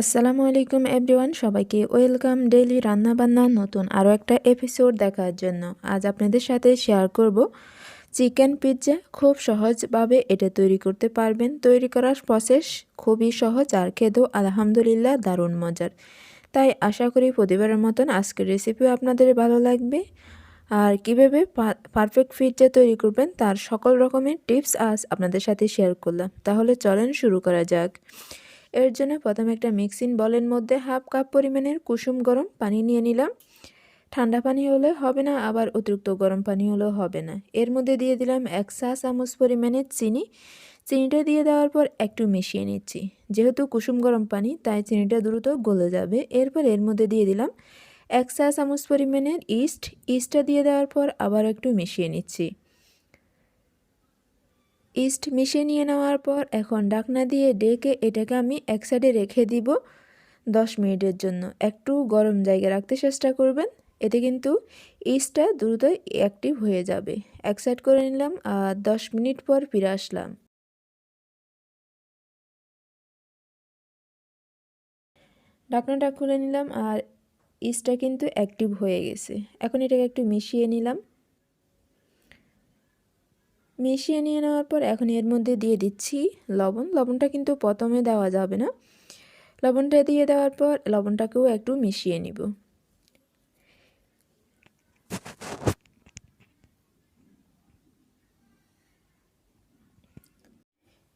আসসালামু আলাইকুম এভরিওয়ান, সবাইকে ওয়েলকাম ডেইলি রান্না বান্না নতুন আরও একটা এপিসোড দেখার জন্য। আজ আপনাদের সাথে শেয়ার করব চিকেন পিৎজা। খুব সহজভাবে এটা তৈরি করতে পারবেন। তৈরি করার প্রসেস খুবই সহজ আর খেতেও আলহামদুলিল্লাহ দারুণ মজার। তাই আশা করি প্রতিবারের মতন আজকের রেসিপিও আপনাদের ভালো লাগবে। আর কীভাবে পারফেক্ট পিৎজা তৈরি করবেন তার সকল রকমের টিপস আজ আপনাদের সাথে শেয়ার করলাম। তাহলে চলেন শুরু করা যাক। এর জন্য প্রথমে একটা মিক্সিং বলের মধ্যে হাফ কাপ পরিমাণের কুসুম গরম পানি নিয়ে নিলাম। ঠান্ডা পানি হলে হবে না, আবার অতিরিক্ত গরম পানি হলেও হবে না। এর মধ্যে দিয়ে দিলাম 1 চা চামচ পরিমাণের চিনি। চিনিটা দিয়ে দেওয়ার পর একটু মিশিয়ে নিচ্ছি। যেহেতু কুসুম গরম পানি তাই চিনিটা দ্রুত গলে যাবে। এরপর এর মধ্যে দিয়ে দিলাম 1 চা চামচ পরিমাণের ইস্টটা দিয়ে দেওয়ার পর আবার একটু মিশিয়ে নিচ্ছি। ইস্ট মিশিয়ে নিয়ে নেওয়ার পর এখন ঢাকনা দিয়ে ডেকে এটাকে আমি এক সাইডে রেখে দিব 10 মিনিটের জন্য। একটু গরম জায়গায় রাখতে চেষ্টা করবেন, এতে কিন্তু ইস্টটা দ্রুত অ্যাক্টিভ হয়ে যাবে। এক সাইড করে নিলাম আর 10 মিনিট পর ফিরে আসলাম। ঢাকনাটা খুলে নিলাম আর ইস্টটা কিন্তু অ্যাক্টিভ হয়ে গেছে। এখন এটাকে একটু মিশিয়ে নিলাম। মিশিয়ে নিয়ে নেওয়ার পর এখন এর মধ্যে দিয়ে দিচ্ছি লবণ। লবণটা কিন্তু প্রথমে দেওয়া যাবে না। লবণটা দিয়ে দেওয়ার পর লবণটাকেও একটু মিশিয়ে নিব।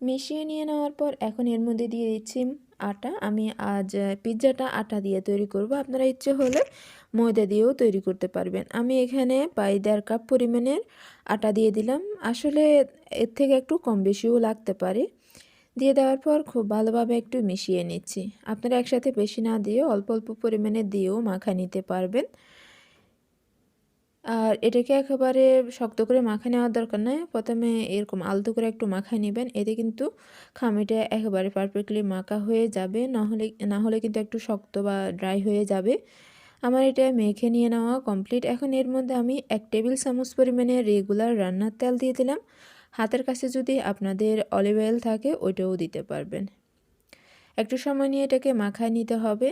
মিশিয়ে নিয়ে নেওয়ার পর এখন এর মধ্যে দিয়ে দিচ্ছি আটা। আমি আজ পিৎজাটা আটা দিয়ে তৈরি করব। আপনারা ইচ্ছে হলে ময়দা দিয়েও তৈরি করতে পারবেন। আমি এখানে প্রায় 1.5 কাপ পরিমাণের আটা দিয়ে দিলাম। আসলে এর থেকে একটু কম বেশিও লাগতে পারে। দিয়ে দেওয়ার পর খুব ভালোভাবে একটু মিশিয়ে নিচ্ছি। আপনারা একসাথে বেশি না দিয়ে অল্প অল্প পরিমাণে দিয়েও মাখা নিতে পারবেন। আর এটাকে একেবারে শক্ত করে মাখায় নেওয়ার দরকার নয়। প্রথমে এরকম আলতো করে একটু মাখায় নেবেন, এতে কিন্তু খামিটা একেবারে পারফেক্টলি মাখা হয়ে যাবে। না হলে কিন্তু একটু শক্ত বা ড্রাই হয়ে যাবে। আমার এটা মেখে নিয়ে নেওয়া কমপ্লিট। এখন এর মধ্যে আমি 1 টেবিল চামচ পরিমাণে রেগুলার রান্নার তেল দিয়ে দিলাম। হাতের কাছে যদি আপনাদের অলিভ অয়েল থাকে ওইটাও দিতে পারবেন। একটু সময় নিয়ে এটাকে মাখায় নিতে হবে।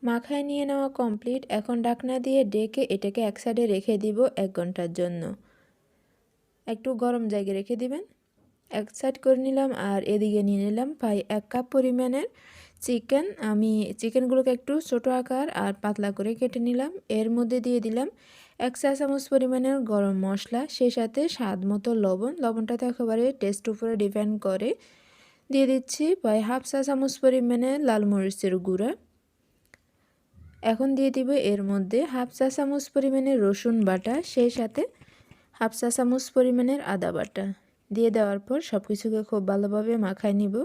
মাখায় নিয়ে নেওয়া কমপ্লিট। এখন ঢাকনা দিয়ে ডেকে এটাকে এক সাইডে রেখে দিব 1 ঘন্টার জন্য। একটু গরম জায়গায় রেখে দিবেন। এক সাইড করে নিলাম আর এদিকে নিয়ে নিলাম প্রায় 1 কাপ পরিমাণের চিকেন। আমি চিকেনগুলোকে একটু ছোট আকার আর পাতলা করে কেটে নিলাম। এর মধ্যে দিয়ে দিলাম 1 চা চামচ পরিমাণের গরম মশলা, সেই সাথে স্বাদ মতো লবণ। লবণটা তো একেবারে টেস্ট উপরে ডিপেন্ড করে। দিয়ে দিচ্ছি প্রায় হাফ চা চামচ পরিমাণে লাল মরিচের গুঁড়া। এখন দিয়ে দিব এর মধ্যে হাফ চা চামচ পরিমাণের রসুন বাটা, সেই সাথে হাফ চা চামচ পরিমাণের আদা বাটা। দিয়ে দেওয়ার পর সব কিছুকে খুব ভালোভাবে মাখায় নিব।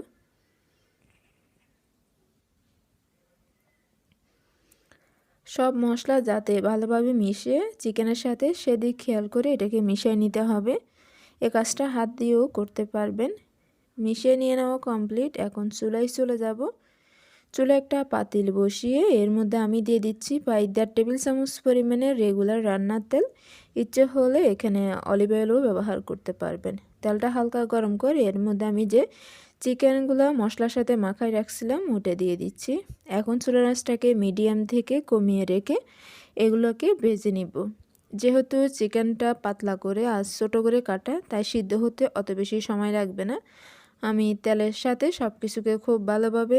সব মশলা যাতে ভালোভাবে মিশে চিকেনের সাথে সেদিক খেয়াল করে এটাকে মিশিয়ে নিতে হবে। এ কাজটা হাত দিয়েও করতে পারবেন। মিশিয়ে নিয়ে নেওয়া কমপ্লিট। এখন চুলায় চলে যাব। চুলে একটা পাতিল বসিয়ে এর মধ্যে আমি দিয়ে দিচ্ছি প্রায় 1.5 টেবিল চামচ পরিমাণের রেগুলার রান্নার তেল। ইচ্ছে হলে এখানে অলিভ অয়েলও ব্যবহার করতে পারবেন। তেলটা হালকা গরম করে এর মধ্যে আমি যে চিকেনগুলো মশলার সাথে মাখায় রাখছিলাম ওটা দিয়ে দিচ্ছি। এখন চুলার আঁচটাকে মিডিয়াম থেকে কমিয়ে রেখে এগুলোকে ভেজে নিব। যেহেতু চিকেনটা পাতলা করে আর ছোটো করে কাটা, তাই সিদ্ধ হতে অত বেশি সময় লাগবে না। আমি তেলের সাথে সব কিছুকে খুব ভালোভাবে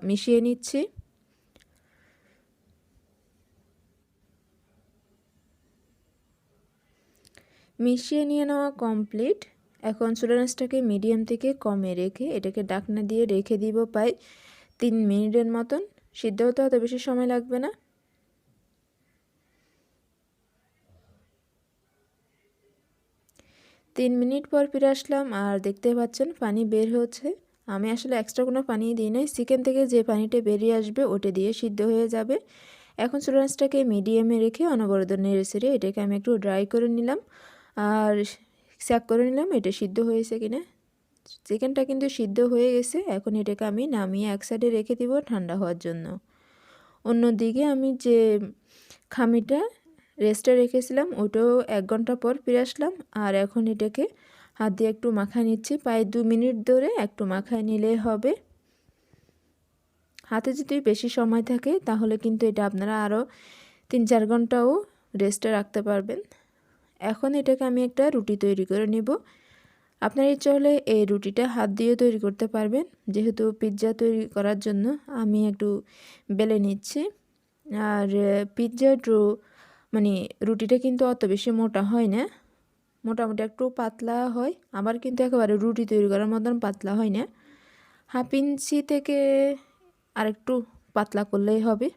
মিশিয়ে নিচ্ছি। মিশিয়ে নিয়ে নেওয়া কমপ্লিট। এখন চুলার আঁচটাকে মিডিয়াম থেকে কমে রেখে এটাকে ঢাকনা দিয়ে রেখে দিব প্রায় 3 মিনিটের মতন। সিদ্ধ হতে অত বেশি সময় লাগবে না। 3 মিনিট পর ফিরে আসলাম আর দেখতে পাচ্ছেন পানি বের হচ্ছে। আমি আসলে এক্সট্রা কোনো পানি দিই নাই। চিকেন থেকে যে পানিটা বেরিয়ে আসবে ওটা দিয়ে সিদ্ধ হয়ে যাবে। এখন চুলার আঁচটাকে মিডিয়ামে রেখে অনবরত নেড়ে চেড়ে এটাকে আমি একটু ড্রাই করে নিলাম আর চেক করে নিলাম এটা সিদ্ধ হয়েছে কিনা। চিকেনটা কিন্তু সিদ্ধ হয়ে গেছে। এখন এটাকে আমি নামিয়ে এক সাইডে রেখে দিব ঠান্ডা হওয়ার জন্য। অন্যদিকে আমি যে খামিটা রেস্টে রেখেছিলাম ওটাও 1 ঘন্টা পর ফিরে আসলাম আর এখন এটাকে হাত দিয়ে একটু মাখায় নিচ্ছি, প্রায় 2 মিনিট ধরে একটু মাখায় নিলেই হবে। হাতে যদি বেশি সময় থাকে তাহলে কিন্তু এটা আপনারা আরও 3-4 ঘন্টাও রেস্টে রাখতে পারবেন। এখন এটাকে আমি একটা রুটি তৈরি করে নিব। আপনার ইচ্ছা হলে এই রুটিটা হাত দিয়েও তৈরি করতে পারবেন। যেহেতু পিৎজা তৈরি করার জন্য আমি একটু বেলে নিচ্ছি। আর পিৎজার মানে রুটিটা কিন্তু অত বেশি মোটা হয় না, মোটামুটি একটু পাতলা হয়, আবার কিন্তু একেবারে রুটি তৈরি করার মতন পাতলা হয় না। 1/2 ইঞ্চি থেকে আরেকটু পাতলা করলেই হবে।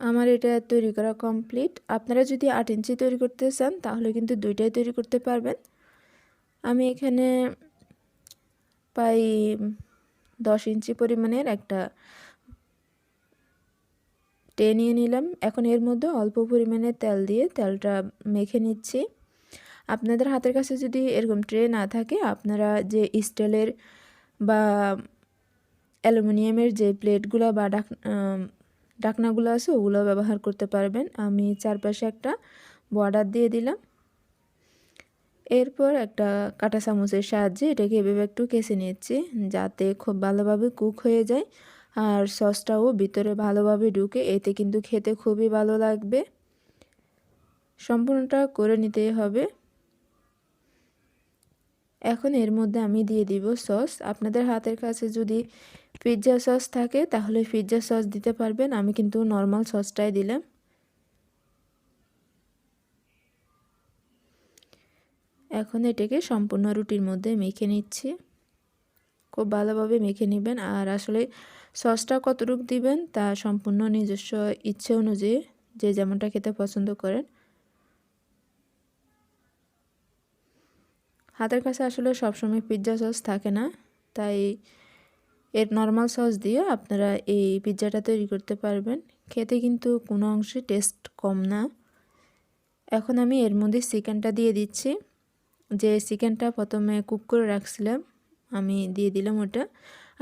আমার এটা তৈরি করা কমপ্লিট। আপনারা যদি 8 ইঞ্চি তৈরি করতে চান তাহলে কিন্তু দুইটাই তৈরি করতে পারবেন। আমি এখানে প্রায় 10 ইঞ্চি পরিমাণের একটা ট্রে নিয়ে নিলাম। এখন এর মধ্যে অল্প পরিমাণে তেল দিয়ে তেলটা মেখে নিচ্ছি। আপনাদের হাতের কাছে যদি এরকম ট্রে না থাকে আপনারা যে স্টিলের বা অ্যালুমিনিয়ামের যে প্লেটগুলো বা ঢাকনাগুলো আছে ওগুলো ব্যবহার করতে পারবেন। আমি চারপাশে একটা বর্ডার দিয়ে দিলাম। এরপর একটা কাঁটা চামচের সাহায্যে এটাকে এভাবে একটু কেচে নিচ্ছি যাতে খুব ভালোভাবে কুক হয়ে যায় আর সসটাও ভিতরে ভালোভাবে ঢুকে, এতে কিন্তু খেতে খুবই ভালো লাগবে। সম্পূর্ণটা করে নিতেই হবে। এখন এর মধ্যে আমি দিয়ে দিব সস। আপনাদের হাতের কাছে যদি পিৎজা সস থাকে তাহলে পিৎজা সস দিতে পারবেন, আমি কিন্তু নর্মাল সসটাই দিলাম। এখন এটাকে সম্পূর্ণ রুটির মধ্যে মেখে নিচ্ছি। খুব ভালোভাবে মেখে নেবেন। আর আসলে সসটা কতটুকু দিবেন তা সম্পূর্ণ নিজস্ব ইচ্ছে অনুযায়ী যে যেমনটা খেতে পছন্দ করেন। হাতের কাছে আসলে সবসময় পিৎজা সস থাকে না, তাই এর নর্মাল সস দিয়ে আপনারা এই পিৎজাটা তৈরি করতে পারবেন। খেতে কিন্তু কোনো অংশে টেস্ট কম না। এখন আমি এর মধ্যে চিকেনটা দিয়ে দিচ্ছি। যে চিকেনটা প্রথমে কুক করে রাখছিলাম আমি দিয়ে দিলাম ওটা।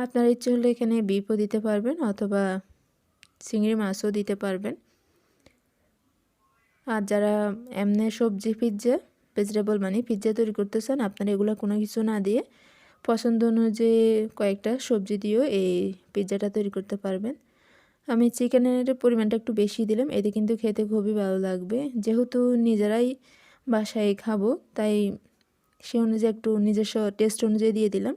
আপনার ইচ্ছে হলে এখানে বিফও দিতে পারবেন অথবা চিংড়ি মাছও দিতে পারবেন। আর যারা এমনি সবজি পিৎজা ভেজিটেবল মানে পিৎজা তৈরি করতে চান আপনারা এগুলো কোনো কিছু না দিয়ে পছন্দ অনুযায়ী কয়েকটা সবজি দিয়েও এই পিৎজাটা তৈরি করতে পারবেন। আমি চিকেনের পরিমাণটা একটু বেশি দিলাম, এতে কিন্তু খেতে খুবই ভালো লাগবে। যেহেতু নিজেরাই বাসায় খাবো তাই সে অনুযায়ী একটু নিজস্ব টেস্ট অনুযায়ী দিয়ে দিলাম।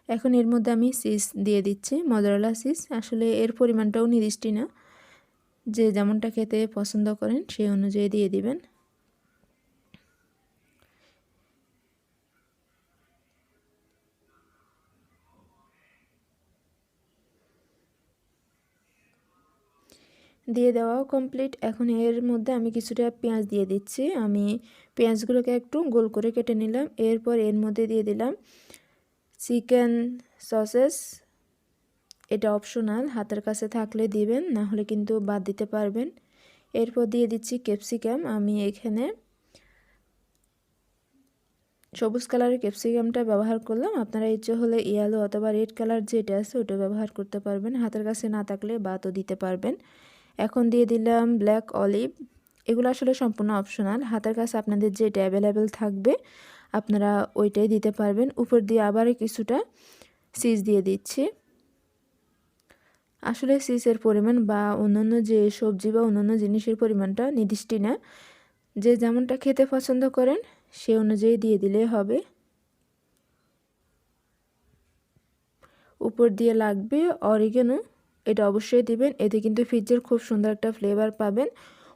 এখন এর মধ্যে আমি চিজ দিয়ে দিচ্ছি, মজারেলা চিজ। আসলে এর পরিমাণটাও নির্দিষ্ট না, যে যেমনটা খেতে পছন্দ করেন সেই অনুযায়ী দিয়ে দিবেন। দিয়ে দেওয়াও কমপ্লিট। এখন এর মধ্যে আমি কিছুটা পেঁয়াজ দিয়ে দিচ্ছি। আমি পেঁয়াজগুলোকে একটু গোল করে কেটে নিলাম। এরপর এর মধ্যে দিয়ে দিলাম চিকেন সসেস। এটা অপশনাল, হাতের কাছে থাকলে দিবেন, না হলে কিন্তু বাদ দিতে পারবেন। এরপর দিয়ে দিচ্ছি ক্যাপসিকাম। আমি এখানে সবুজ কালারের ক্যাপসিকামটা ব্যবহার করলাম। আপনারা ইচ্ছে হলে ইয়েলো অথবা রেড কালার যেটা আছে ওটা ব্যবহার করতে পারবেন, হাতের কাছে না থাকলে বাদও দিতে পারবেন। এখন দিয়ে দিলাম ব্ল্যাক অলিভ। এগুলো আসলে সম্পূর্ণ অপশনাল, হাতের কাছে আপনাদের যেটা অ্যাভেলেবেল থাকবে আপনারা ওইটাই দিতে পারবেন। উপর দিয়ে আবার কিছুটা চিজ দিয়ে দিচ্ছি। আসলে চিজের পরিমাণ বা অন্যান্য যে সবজি বা অন্যান্য জিনিসের পরিমাণটা নির্দিষ্ট না, যে যেমনটা খেতে পছন্দ করেন সে অনুযায়ী দিয়ে দিলেই হবে। উপর দিয়ে লাগবে অরিগানো, এটা অবশ্যই দিবেন, এতে কিন্তু পিৎজার খুব সুন্দর একটা ফ্লেভার পাবেন।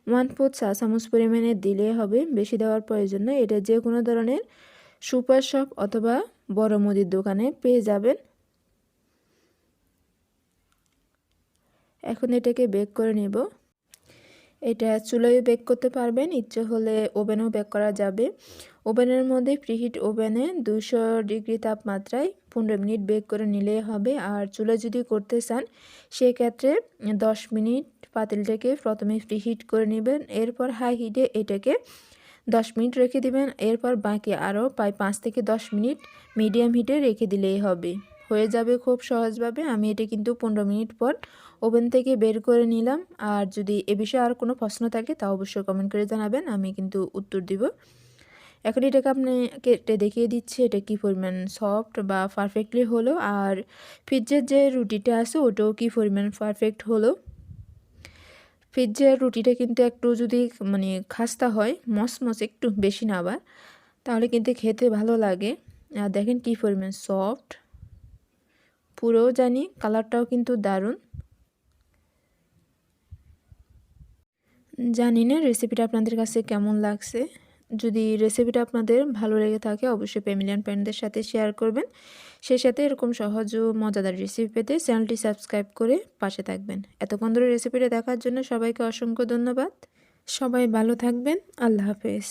1/4 চা চামচ পরিমাণে দিলেই হবে, বেশি দেওয়ার প্রয়োজন নয়। এটা যে কোনো ধরনের সুপার শপ অথবা বড় মুদির দোকানে পেয়ে যাবেন। এখন এটাকে বেক করে নেব। এটা চুলায় বেক করতে পারবেন, ইচ্ছে হলে ওভেনেও বেক করা যাবে। ওভেনের মধ্যে প্রিহিট ওভেনে 200 ডিগ্রি তাপমাত্রায় 15 মিনিট বেক করে নিলেই হবে। আর চুলায় যদি করতে চান সেক্ষেত্রে 10 মিনিট পাতিলটাকে প্রথমে প্রিহিট করে নেবেন, এরপর হাই হিটে এটাকে 10 মিনিট রেখে দিবেন। এরপর বাকি আরও প্রায় 5 থেকে 10 মিনিট মিডিয়াম হিটে রেখে দিলেই হবে, হয়ে যাবে খুব সহজভাবে। আমি এটা কিন্তু 15 মিনিট পর ওভেন থেকে বের করে নিলাম। আর যদি এ বিষয়ে আর কোনো প্রশ্ন থাকে তা অবশ্যই কমেন্ট করে জানাবেন, আমি কিন্তু উত্তর দিব। এখন এটাকে আপনি কেটে দেখিয়ে দিচ্ছি এটা কী পরিমাণ সফট বা পারফেক্টলি হলো, আর পিৎজার যে রুটিটা আছে ওটাও কী পরিমাণ পারফেক্ট হলো। পিৎজার রুটিটা কিন্তু একটু যদি মানে খাস্তা হয়, মসমস একটু বেশি না আবার, তাহলে কিন্তু খেতে ভালো লাগে। আর দেখেন কী পরিমাণ সফট, পুরো জানি কালারটাও কিন্তু দারুণ। জানি না রেসিপিটা আপনাদের কাছে কেমন লাগছে। যদি রেসিপিটা আপনাদের ভালো লেগে থাকে অবশ্যই ফ্যামিলি অ্যান্ড ফ্রেন্ডদের সাথে শেয়ার করবেন। সেই সাথে এরকম সহজ ও মজাদার রেসিপি পেতে চ্যানেলটি সাবস্ক্রাইব করে পাশে থাকবেন। এতক্ষণ ধরে রেসিপিটা দেখার জন্য সবাইকে অসংখ্য ধন্যবাদ। সবাই ভালো থাকবেন। আল্লাহ হাফেজ।